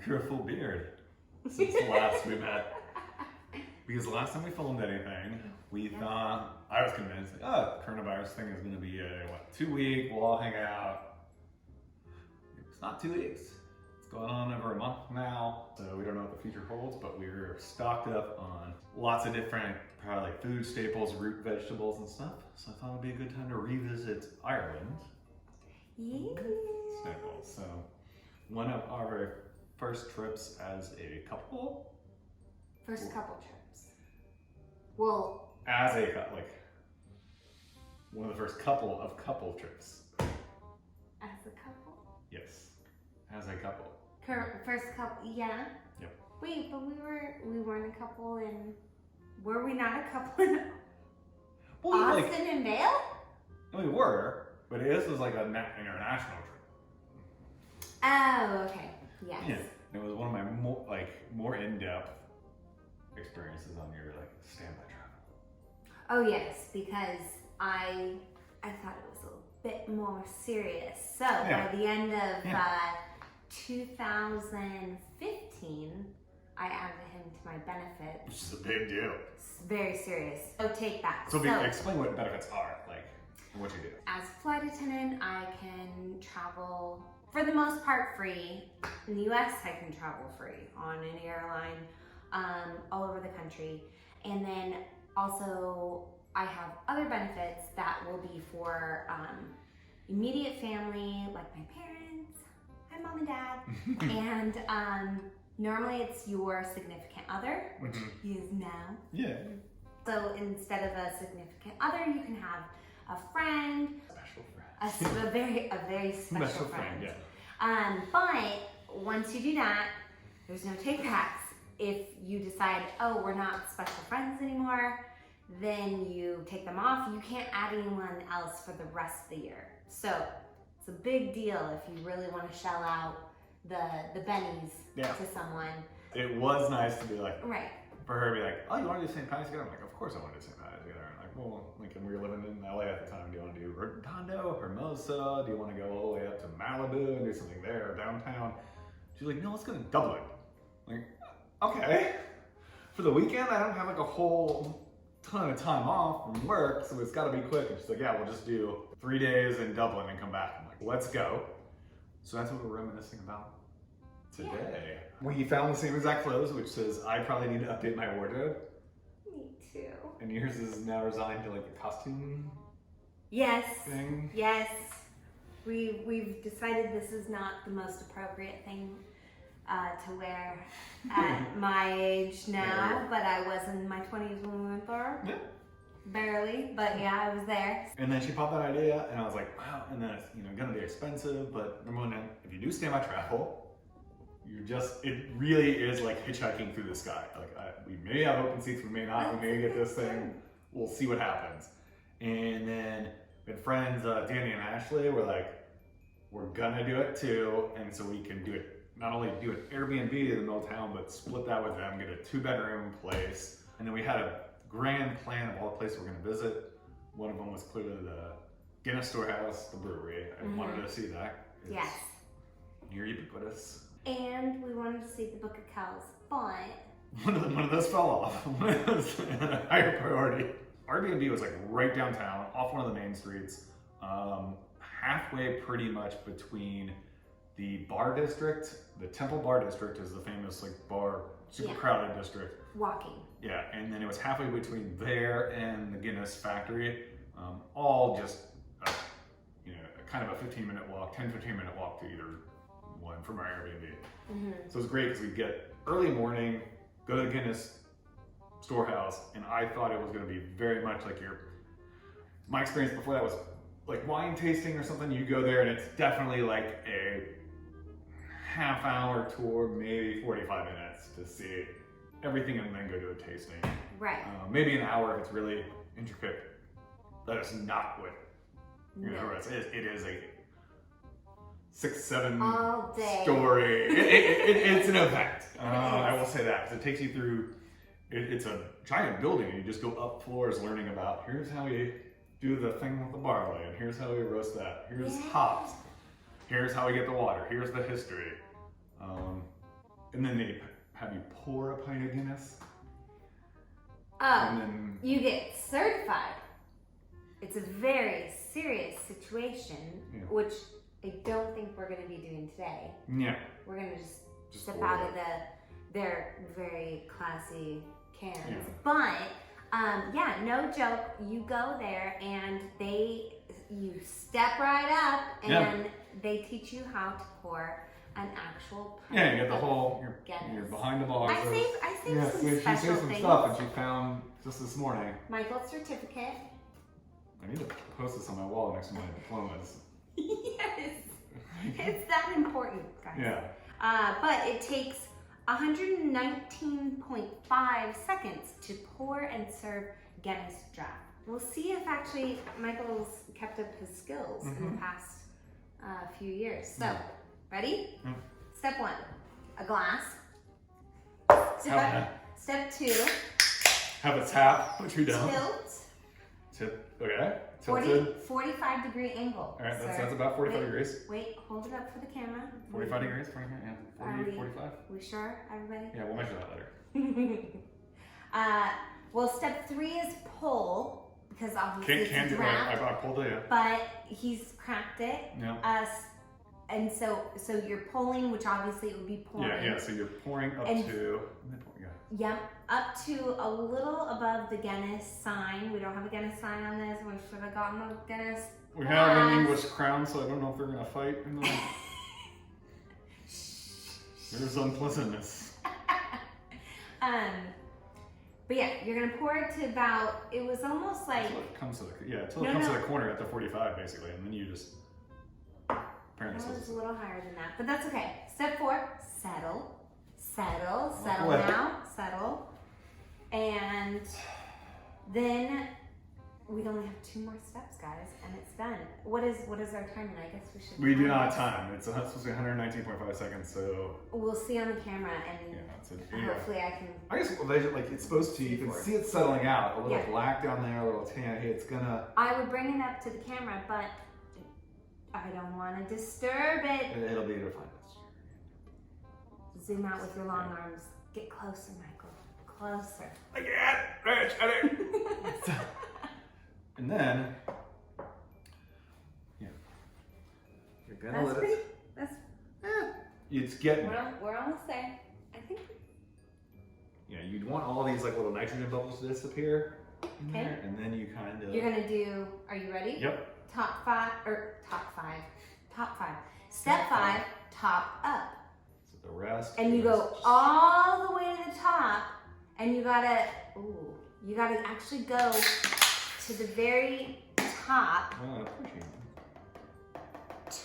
grew a full beard since the last we met. Because the last time we filmed anything, we thought, I was convinced, coronavirus thing is going to be a 2 week, we'll all hang out. It's not 2 weeks. It's going on over a month now, so we don't know what the future holds, but we're stocked up on lots of different, probably like food staples, root vegetables and stuff. So I thought it'd be a good time to revisit Ireland. Yeah. Staples. So one of our first trips as a couple. First couple trips. Well, As a couple, like one of the first couple trips. as a couple? Yes, as a couple. First couple, yeah. Yep. Wait, but we weren't a couple in. Were we not a couple in Well, Austin and Vail? we were, but this was like an international trip. Oh, okay. Yes. Yeah, it was one of my more in-depth experiences on your standby travel. Oh yes, because I thought it was a bit more serious. So by the end of 2015, I added him to my benefits. Which is a big deal. It's very serious. So take that. So explain what benefits are, and what you do. As a flight attendant, I can travel for the most part free. In the US, I can travel free on any airline all over the country. And then also I have other benefits that will be for immediate family, like my parents, hi mom and dad, and normally it's your significant other, which he is now. Yeah. So instead of a significant other, you can have a friend, Special friend. a very special friend. Yeah. But once you do that, there's no take backs. If you decide, oh, we're not special friends anymore, then you take them off. You can't add anyone else for the rest of the year. So it's a big deal if you really want to shell out the bennies to someone. It was nice to be like, right. For her to be like, oh, you want to do St. Patty's together? I'm like, of course I want to do St. Patty's together. I'm like, well, and we were living in LA at the time. Do you want to do Redondo, Hermosa? Do you want to go all the way up to Malibu and do something there, or downtown? She's like, no, let's go to Dublin. I'm like, okay. For the weekend, I don't have a whole ton of time off from work, so it's got to be quick. And she's like, yeah, we'll just do 3 days in Dublin and come back. I'm like, let's go. So that's what we're reminiscing about today. We found the same exact clothes, which says I probably need to update my wardrobe. Me too. And yours is now resigned to the costume Yes. thing. Yes. We've decided this is not the most appropriate thing to wear at my age now, but I was in my 20s when we went there. Yeah. Barely, but yeah, I was there. And then she popped that idea, and I was like, wow. And then it's gonna be expensive, but number one, if you do standby travel, it really is like hitchhiking through the sky. We may have open seats, we may not. We may get this thing. We'll see what happens. And then we had friends, Danny and Ashley, were like, we're gonna do it too, and so we can do it. Not only do an Airbnb in the middle of town, but split that with them, get a 2-bedroom place. And then we had a grand plan of all the places we're gonna visit. One of them was clearly the Guinness storehouse, the brewery. I wanted to see that. It's Yes. near ubiquitous. And we wanted to see the Book of Kells, but One of those fell off. One of those had a higher priority. Airbnb was right downtown, off one of the main streets, halfway pretty much between the bar district. The Temple Bar District is the famous bar, super crowded district. walking. Yeah, and then it was halfway between there and the Guinness factory, all just kind of a 15-minute walk, 10-15-minute walk to either one from our Airbnb. So it was great because we'd get early morning, go to the Guinness storehouse, and I thought it was going to be very much like my experience before that was like wine tasting or something. You go there and it's definitely like a half-hour tour, maybe 45 minutes to see everything and then go to a tasting. Right. Maybe an hour if it's really intricate. That is not what it is a 6-7 all day story. It's an event. I will say that, because it takes you through. It's a giant building, and you just go up floors learning about. Here's how you do the thing with the barley, and here's how we roast that. Here's hops. Here's how we get the water. Here's the history. and then they have you pour a pint of Guinness. Oh, And then you get certified. It's a very serious situation, which I don't think we're going to be doing today. yeah, We're going to just step pour out it. of their very classy cans. Yeah. But yeah, no joke. You go there and you step right up and they teach you how to pour an actual pint. Yeah, you get the of whole. Guinness. You're behind the bar. I saved some she special saved some things. stuff, and she found just this morning. Michael's certificate. I need to post this on my wall next to my diplomas. Yes, it's that important, guys. Yeah. But it takes 119.5 seconds to pour and serve Guinness draft. We'll see if actually Michael's kept up his skills in the past few years. So, ready? Step 1, a glass. Step 2, Have a tap. Put you down. tilt. Okay. Tilted. 45 degree angle. All right, sir. that's about 45 degrees. Wait, hold it up for the camera. 45 degrees, 45, yeah. 40, 45. We sure, everybody? Yeah, we'll measure that later. Well, step 3 is pull, because obviously Can't it's do a draft, that. I pulled it, yeah. but he's cracked it. Yeah. And so you're pulling, which obviously it would be pouring. Yeah, so you're pouring up And- to... Yep, up to a little above the Guinness sign. We don't have a Guinness sign on this. We should have gotten a Guinness. We have an glass. English crown, so I don't know if they're going to fight. In the... There's unpleasantness. But yeah, you're gonna pour it to about. It was almost like. Until it comes to the, until it comes to the corner at the 45, basically, and then you just... Apparently It was so. a little higher than that, but that's okay. Step 4, settle. Settle boy. now, settle. And then we only have 2 more steps, guys, and it's done. What is our timing? I guess we should. We do time not this. time. It's supposed to be 119.5 seconds, so... We'll see on the camera, and hopefully I can. I guess it's supposed to, you can see it settling out. A little Yeah. black down there, a little tan. Hey, it's gonna... I would bring it up to the camera, but I don't want to disturb it. It'll be fine. Zoom out with your long arms. Get closer, Michael. Closer. I can't! Rich, And then... Yeah. You're gonna That's let pretty. it... That's. It's getting... We're almost there. I think. Yeah, you'd want all these like little nitrogen bubbles to disappear in Okay. there, and then you kind of... You're gonna do. Are you ready? Yep. Top 5. Step 5. Top up. So the rest... And you go all the way to the top, and you gotta actually go to the very top Well, I appreciate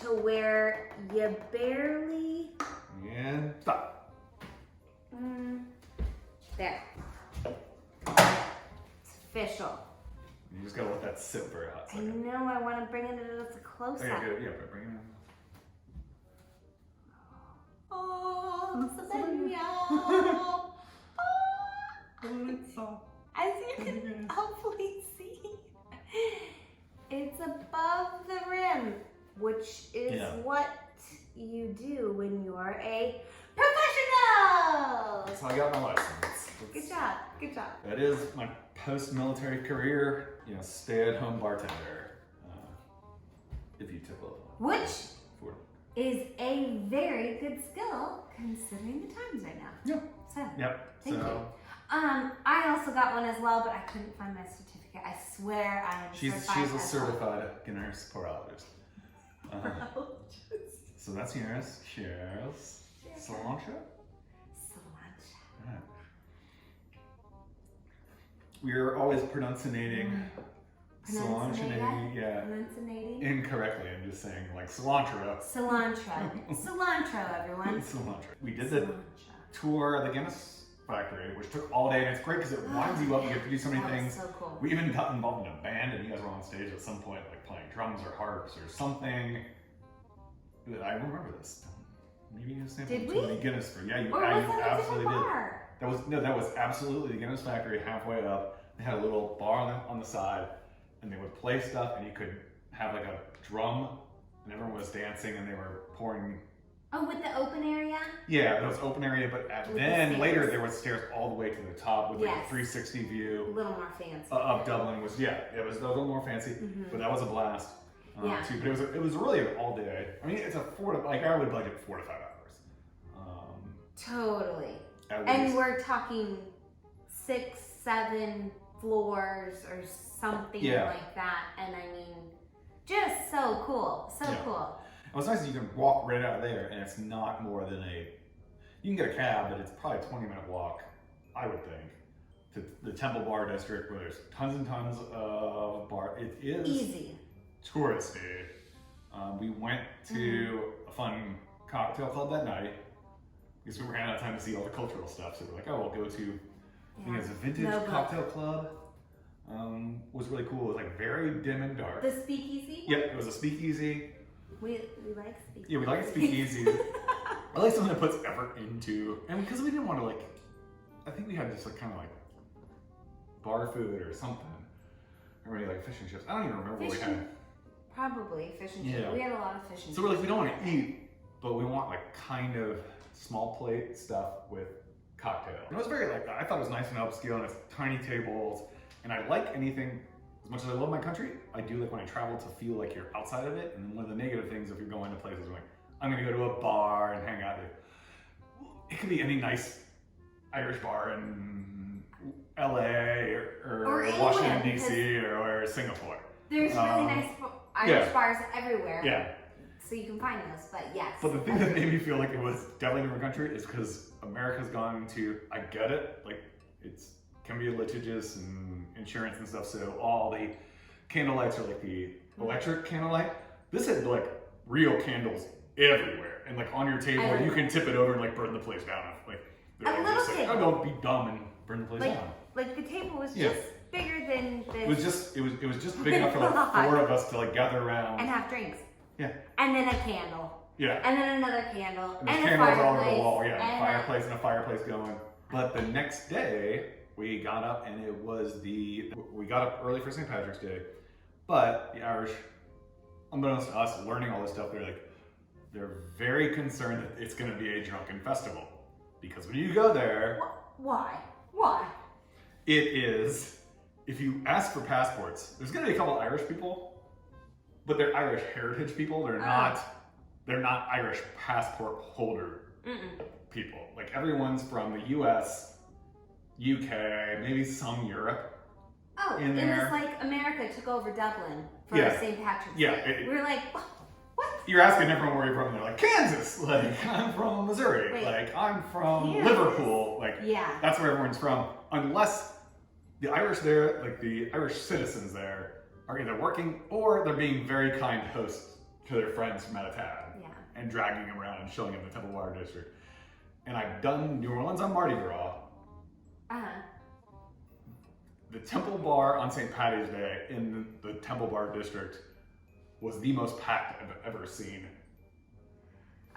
to where you barely. it. And stop. There. It's official. You just gotta let that sit for a hot I second. know I want to bring it as a close up. Okay, good. Yeah, but bring it in. Oh, as you can hopefully see, it's above the rim, which is what you do when you are a professional. That's how I got my license. Good job. Good job. That is my post-military career, stay-at-home bartender. If you tip over. Which is a very good skill considering the times right now. Yep. So, Yep. thank you. I also got one as well, but I couldn't find my certificate. I swear I am She's certified. a certified Guinness porologist. So that's yours. Cheers. Cilantro? Right. We are always pronunciating Pronunciating? incorrectly. I'm just saying like cilantro. Cilantro, everyone. Cilantro. We did the tour of the Guinness factory, which took all day, and it's great because it winds you up. You get to do so many things. So cool. We even got involved in a band, and you guys were on stage at some point, like playing drums or harps or something. I remember this. Maybe you sampled Did too we? many Guinness for you Or was that absolutely a did. bar? That was absolutely the Guinness factory halfway up. They had a little bar on the side, and they would play stuff, and you could have like a drum, and everyone was dancing, and they were pouring Oh, with the open area? Yeah, there was open area, but With the then stairs. later there was stairs all the way to the top with like Yes. a 360 A view little more fancy. of Dublin. It was it was a little more fancy, Mhm. but that was a blast. Yeah. Too. But it was really an all day. I mean, it's a I would budget 4 to 5 hours. Totally. At And least. we're talking 6, 7 floors or something Yeah. like that. And I mean, just so cool. So Yeah. cool. And what's nice is you can walk right out of there, and it's not more than you can get a cab, but it's probably a 20-minute walk, I would think, to the Temple Bar District, where there's tons and tons of bar. It is Easy. touristy. We went to a fun cocktail club that night because we ran out of time to see all the cultural stuff. So we're like, oh, we'll go to, I think it's a vintage No book. cocktail club. Was really cool. It was like very dim and dark. The speakeasy? Yep, it was a speakeasy. We like speakeasy. Yeah, we like speakeasy. I like something that puts effort into, and because we didn't want to I think we had just like kind of like bar food or something. Or maybe like fish and chips. I don't even remember what we had. Probably fish and chips. Yeah. We had a lot of fish and chips. So we're like, we don't want to eat, but we want like kind of small plate stuff with cocktail. And it was very I thought it was nice and upscale, and it's tiny tables, and I like anything. As much as I love my country, I do like when I travel to feel like you're outside of it. And then one of the negative things if you're going to places like, I'm gonna go to a bar and hang out there. It could be any nice Irish bar in LA or Washington anywhere, DC or Singapore. There's really nice Irish bars everywhere. Yeah. So you can find those, but yes. But the thing that made me feel like it was definitely a different country is because America's gone to, I get it, like can be litigious and insurance and stuff, so all the candle lights are like the electric candle light. This had like real candles everywhere, and like on your table, you can tip it over and like burn the place down. Like, A little just table. oh, don't be dumb and burn the place down. Like the table was Yeah. just bigger than this. It was just big enough for like 4 of us to like gather around. And have drinks. Yeah. And then a candle. Yeah. And then another candle. And And there's a candles all over fireplace. the wall, yeah, And and a fireplace going. But the next day, we got up and we got up early for St. Patrick's Day, but the Irish, unbeknownst to us, learning all this stuff, they're very concerned that it's gonna be a drunken festival. Because when you go there, Why? it is, if you ask for passports, there's gonna be a couple Irish people, but they're Irish heritage people, they're not Irish passport holder people. Like everyone's from the US, UK, maybe some Europe. Oh, In it there. was like America took over Dublin for Yeah. St. Patrick's Yeah, Day. We were like, what? You're asking them from where you're from, they're like, Kansas, like I'm from Missouri, Wait. like I'm from Kansas. Liverpool, like Yeah. that's where everyone's from. Unless the Irish there, like the Irish citizens there, are either working or they're being very kind hosts to their friends from out of town. Yeah. And dragging them around and showing them the Temple Bar District. And I've done New Orleans on Mardi Gras. The Temple Bar on St. Patty's Day in the Temple Bar District was the most packed I've ever seen.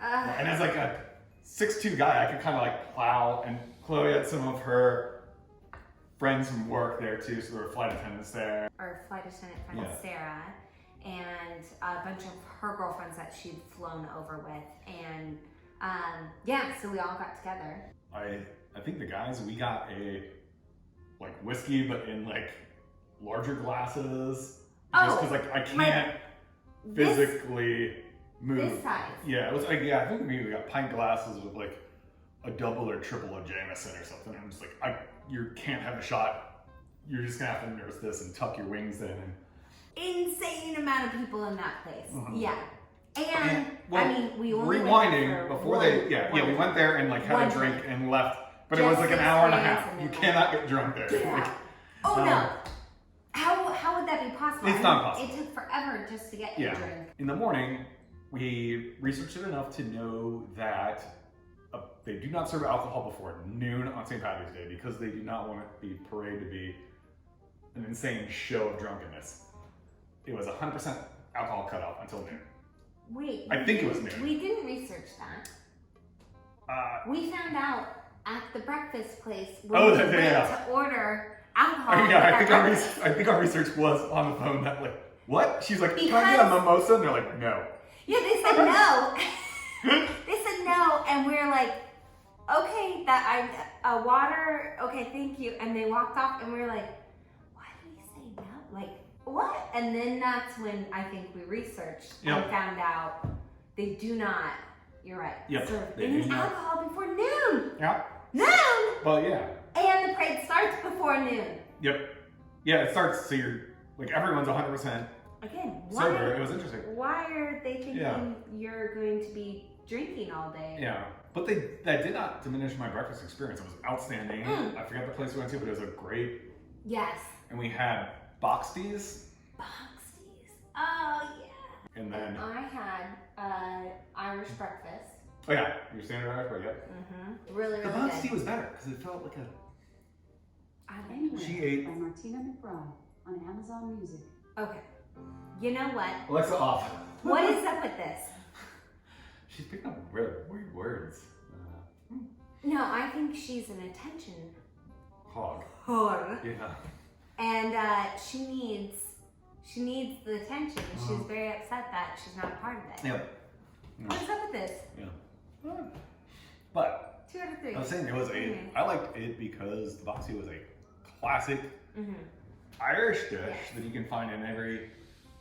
And as like a 6'2" guy, I could kind of like plow, and Chloe had some of her friends from work there too, so there were flight attendants there. Our flight attendant friend Yeah. Sarah and a bunch of her girlfriends that she'd flown over with. And so we all got together. I think the guys, we got a like whiskey, but in like larger glasses. Just because like I can't physically move. This size. Yeah, it was like, I think we got pint glasses with like a double or triple of Jameson or something. I'm just like, you can't have a shot. You're just gonna have to nurse this and tuck your wings in. Insane amount of people in that place. Mhm. Yeah. And well, I mean, we only rewinding went there before we went there and like had one a drink drink. and left. But it Just was like an hour and a experience half. and You then cannot get drunk there. Yeah. Like, Oh no. How would that be possible? It's not possible. It took forever just to get Yeah. a drink. In the morning, we researched it enough to know that they do not serve alcohol before noon on St. Patrick's Day because they do not want the parade to be an insane show of drunkenness. It was 100% alcohol cutoff until noon. Wait. I think it was noon. We didn't research that. We found out at the breakfast place when we went to order alcohol. I think our research was on the phone that like, what? She's like, can I get a mimosa? And they're like, no. Yeah, they said no. They said no, and we're like, okay, water, okay, thank you. And they walked off, and we were like, why did we say no? Like, what? And then that's when I think we researched and found out they do not, you're right, serve any alcohol before noon. Yeah. Noon! Well, yeah. And the parade starts before noon. Yep. Yeah, it starts, so you're, like, everyone's 100% Again, sober. It was interesting. Why are they thinking you're going to be drinking all day? Yeah. But that did not diminish my breakfast experience. It was outstanding. I forget the place we went to, but it was a great. Yes. And we had box teas. Box teas. Oh yeah. And then I had Irish breakfast. Oh yeah, your standard Irish breakfast. Really, The really box good. tea was better because it felt like a. Anyway, She ate. by Martina McBride on Amazon Music. Okay. You know what? Alexa off. What is up with this? She's picking up weird words. No, I think she's an attention Hog. whore. Yeah. And she needs the attention. She's very upset that she's not a part of it. Yep. What is up with this? Yeah. But 2 out of 3. I was saying I liked it because the box tea was a classic Irish dish that you can find in every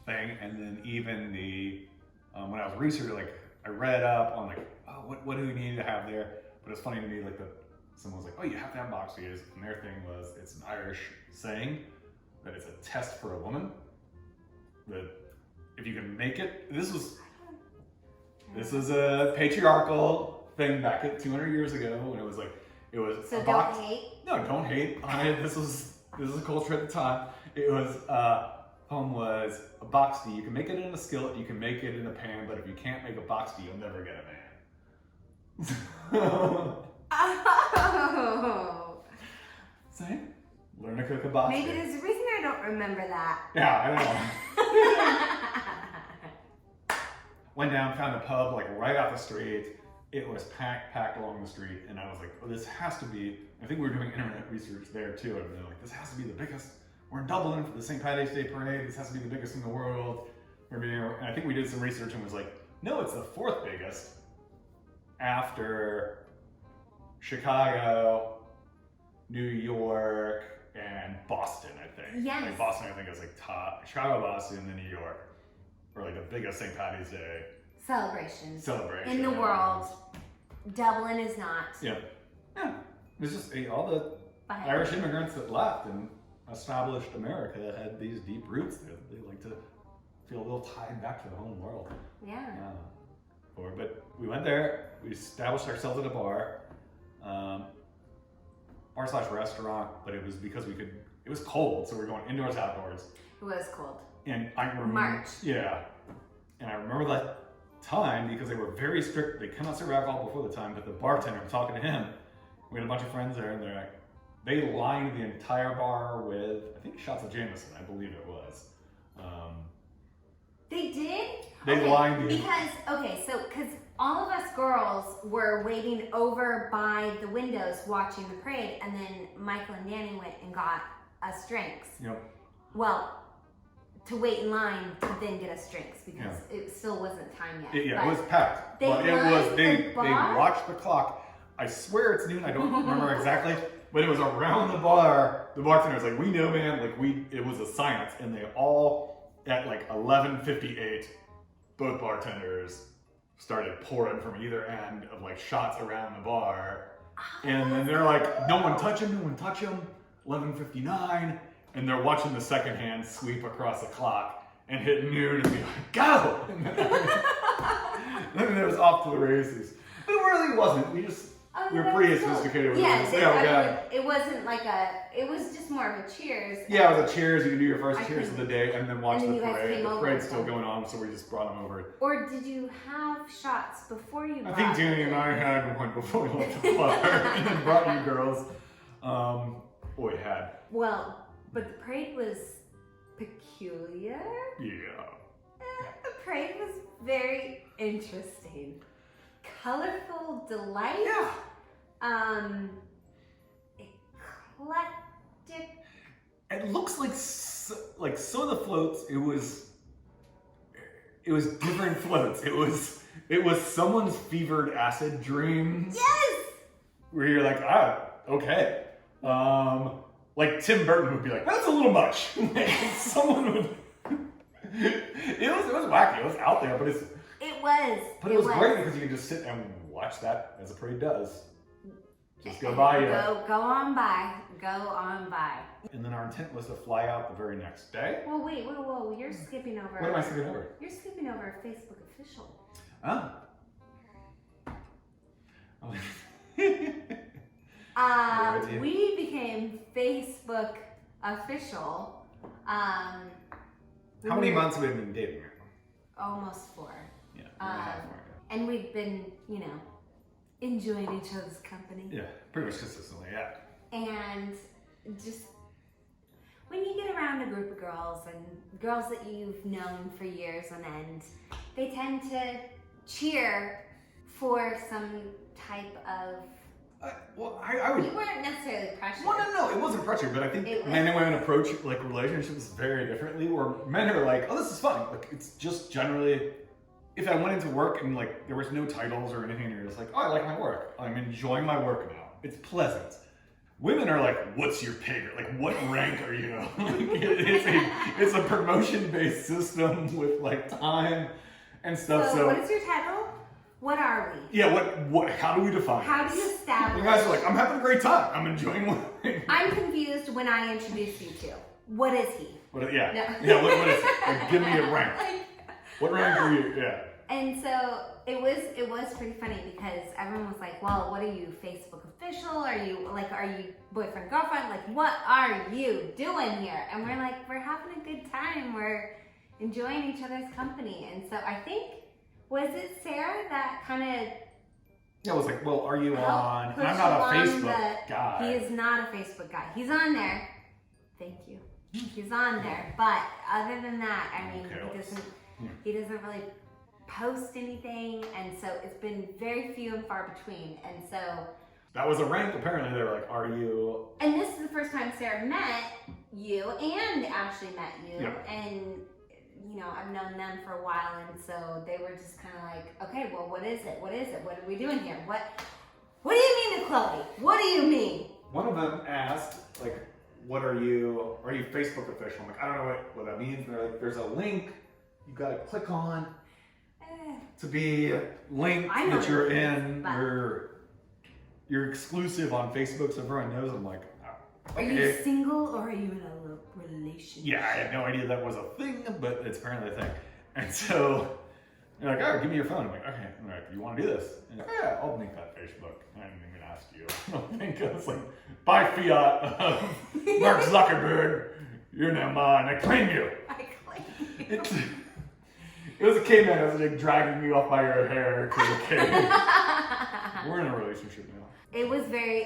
thing, and then even the when I was researching, like I read up on like, oh, what do we need to have there? But it's funny to me, like someone was like, oh, you have to have box teas, and their thing was it's an Irish saying that it's a test for a woman. That if you can make it, this was a patriarchal thing back at 200 years ago when it was So a box. don't hate. No, don't hate. This was a culture at the time. It was home was a box tea. You can make it in a skillet, you can make it in a pan, but if you can't make a box tea, you'll never get a man. Oh. See? Learn to cook a box Maybe tea. there's a reason I don't remember that. Yeah, I know. Went down, found a pub like right off the street. It was packed along the street, and I was like, oh, this has to be, I think we were doing internet research there too, and they're like, this has to be the biggest, we're in Dublin for the St. Patrick's Day Parade, this has to be the biggest in the world. And I think we did some research and was like, no, it's the 4th biggest after Chicago, New York, and Boston, I think. Yes. Like Boston, I think is like top, Chicago, Boston, then New York, or like the biggest St. Patty's Day Celebration. celebration In the world. Dublin is not. Yeah. It was just all the Behind Irish immigrants that left and established America had these deep roots there that they like to feel a little tied back to the home world. Yeah. But we went there, we established ourselves at a bar, bar/restaurant, but it was because it was cold, so we were going indoors, outdoors. It was cold. And I remember, March. Yeah. And I remember that time because they were very strict. They cannot serve alcohol before the time, but the bartender, I'm talking to him, we had a bunch of friends there, and they lined the entire bar with, I think, shots of Jameson, I believe it was. They did? They lined the... Because all of us girls were waiting over by the windows watching the parade, and then Michael and Danny went and got us drinks. Yep. Well, to wait in line to then get us drinks because it still wasn't time yet. It was packed. They But it was, they bar? watched the clock. I swear it's noon, I don't remember exactly, but it was around the bar. The bartender was like, we know, man, it was a science, and they all, at like 11:58, both bartenders started pouring from either end of like shots around the bar. And then they're like, no one touch him, 11:59, and they're watching the second hand sweep across the clock and hit noon and be like, go! And then it was off to the races. But it really wasn't. We were pretty sophisticated with Yes, it. it wasn't like it was just more of a cheers. Yeah, it was a cheers. You can do your first cheers of the day and then watch And then the you guys parade. came The over parade's and still stuff. going on, so we just brought them over. Or did you have shots before you I brought think Danny and I had one before we left the bar and then brought you girls. We had. Well, but the parade was peculiar. Yeah. The parade was very interesting. Colorful delight. Yeah. Eclectic. It looks like some of the floats. It was different floats. It was it was someone's fevered acid dreams. Yes! Where you're like, okay. Like Tim Burton would be like, that's a little much. Someone would. It was wacky. It was out there, but it was. But it was great because you can just sit and watch that as a parade does. Just go by you. Go on by. Go on by. And then our intent was to fly out the very next day. Well, wait, whoa. You're skipping over. What am I skipping over? You're skipping over Facebook official. Oh. We became Facebook official. How many months have we been dating? Almost 4. Yeah. And we've been, enjoying each other's company. Yeah, pretty much consistently, yeah. And just when you get around a group of girls and girls that you've known for years on end, they tend to cheer for some type of. I would. You weren't necessarily pressured. Well, no, it wasn't pressure, but I think men and women approach like relationships very differently. Where men are like, "Oh, this is fun." Like it's just generally, if I went into work and like there was no titles or anything, and you're just like, "Oh, I like my work. I'm enjoying my work now. It's pleasant." Women are like, "What's your pay grade? Like, what rank are you?" Like, it's a promotion-based system with like time and stuff. So what is your title? What are we? Yeah, what? How do we define? How do you establish? You guys are like, I'm having a great time. I'm enjoying what. I'm confused when I introduce you to. What is he? Yeah. No. Yeah. What is it? Like, give me a rank. What rank are you? Yeah. And so it was pretty funny because everyone was like, "Well, what are you, Facebook official? Are you boyfriend girlfriend? Like, what are you doing here?" And we're like, "We're having a good time. We're enjoying each other's company." And so I think. Was it Sarah that kind of... Yeah, I was like, well, are you on... Push I'm not a along Facebook guy. He is not a Facebook guy. He's on there. Thank you. He's on there. But other than that, I mean, he doesn't really post anything. And so it's been very few and far between. And so... That was a rank. Apparently, they were like, are you... And this is the first time Sarah met you and Ashley met you. Yeah. And... I've known them for a while, and so they were just kind of like, okay, well, what is it? What is it? What are we doing here? What do you mean to Chloe? What do you mean? One of them asked, like, are you Facebook official? I'm like, I don't know what that means. And they're like, there's a link you got to click on to be linked that you're in. You're exclusive on Facebook, so everyone knows. I'm like, are you single or are you in a relationship? Yeah, I had no idea that was a thing, but it's apparently a thing. And so they're like, oh, give me your phone. I'm like, okay, all right, you want to do this? And like, yeah, I'll link that Facebook. I didn't even ask you. I don't think I was like, by fiat, Mark Zuckerberg, you're now mine. I claim you. I claim you. It was a caveman. It was like dragging me off by your hair to the cave. We're in a relationship now. It was very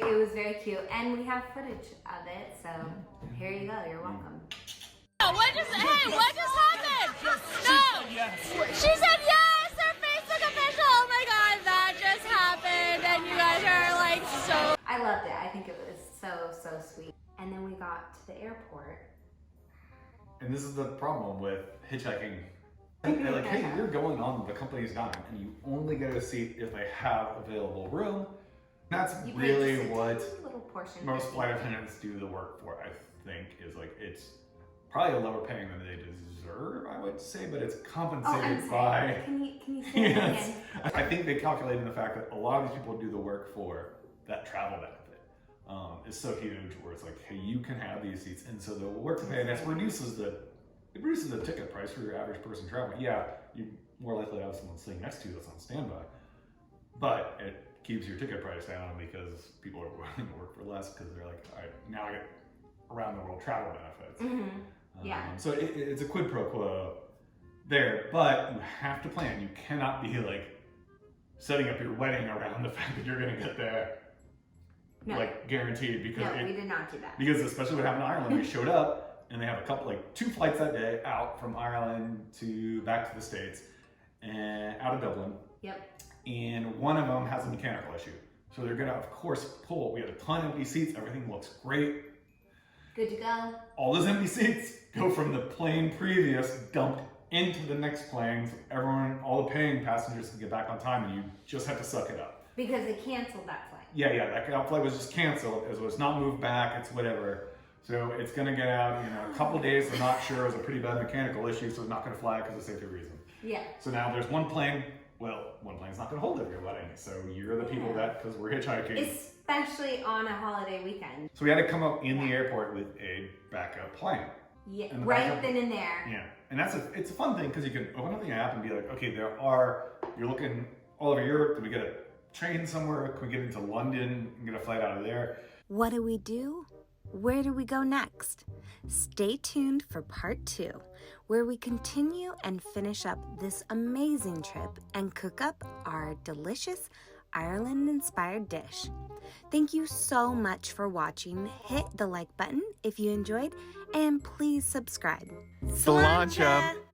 cute, and we have footage of it. So here you go. You're welcome. What just happened? No. She said yes. They're Facebook official. Oh my God, that just happened, and you guys are like so. I loved it. I think it was so sweet. And then we got to the airport. And this is the problem with hitchhiking. They're like, hey, you're going on the company's dime, and you only get a seat if they have available room. That's really what most flight attendants do the work for, I think, is like, it's probably a lower paying than they deserve, I would say, but it's compensated by... Can you say that again? I think they calculate in the fact that a lot of these people do the work for that travel benefit. Is so huge where it's like, hey, you can have these seats, and so the work to pay, and it reduces the ticket price for your average person traveling. Yeah, you're more likely to have someone sitting next to you that's on standby, but it keeps your ticket price down because people are willing to work for less because they're like, all right, now I get around the world travel benefits. Mm-hmm. Yeah. So it's a quid pro quo there, but you have to plan. You cannot be like setting up your wedding around the fact that you're going to get there. No. Like guaranteed, because we did not do that. Because especially what happened in Ireland, we showed up and they have two flights that day out from Ireland back to the States and out of Dublin. Yep. And one of them has a mechanical issue. So they're gonna, of course, pull. We had a ton of empty seats, everything looks great. Good to go. All those empty seats go from the plane previous, dumped into the next plane. So everyone, all the paying passengers can get back on time, and you just have to suck it up. Because they canceled that flight. Yeah, that flight was just canceled. It was not moved back. It's whatever. So it's gonna get out, a couple days. I'm not sure. It was a pretty bad mechanical issue, so it's not gonna fly because of safety reasons. Yeah. So now there's one plane. Well, one plane's not gonna hold everybody. So you're the people that, because we're hitchhiking. Especially on a holiday weekend. So we had to come up in the airport with a backup plane. Yeah, And the right backup- then and there. Yeah, and it's a fun thing because you can open up the app and be like, okay, you're looking all over Europe. Did we get a train somewhere? Can we get into London and get a flight out of there? What do we do? Where do we go next? Stay tuned for part 2, where we continue and finish up this amazing trip and cook up our delicious Ireland-inspired dish. Thank you so much for watching. Hit the like button if you enjoyed, and please subscribe. Cilantro.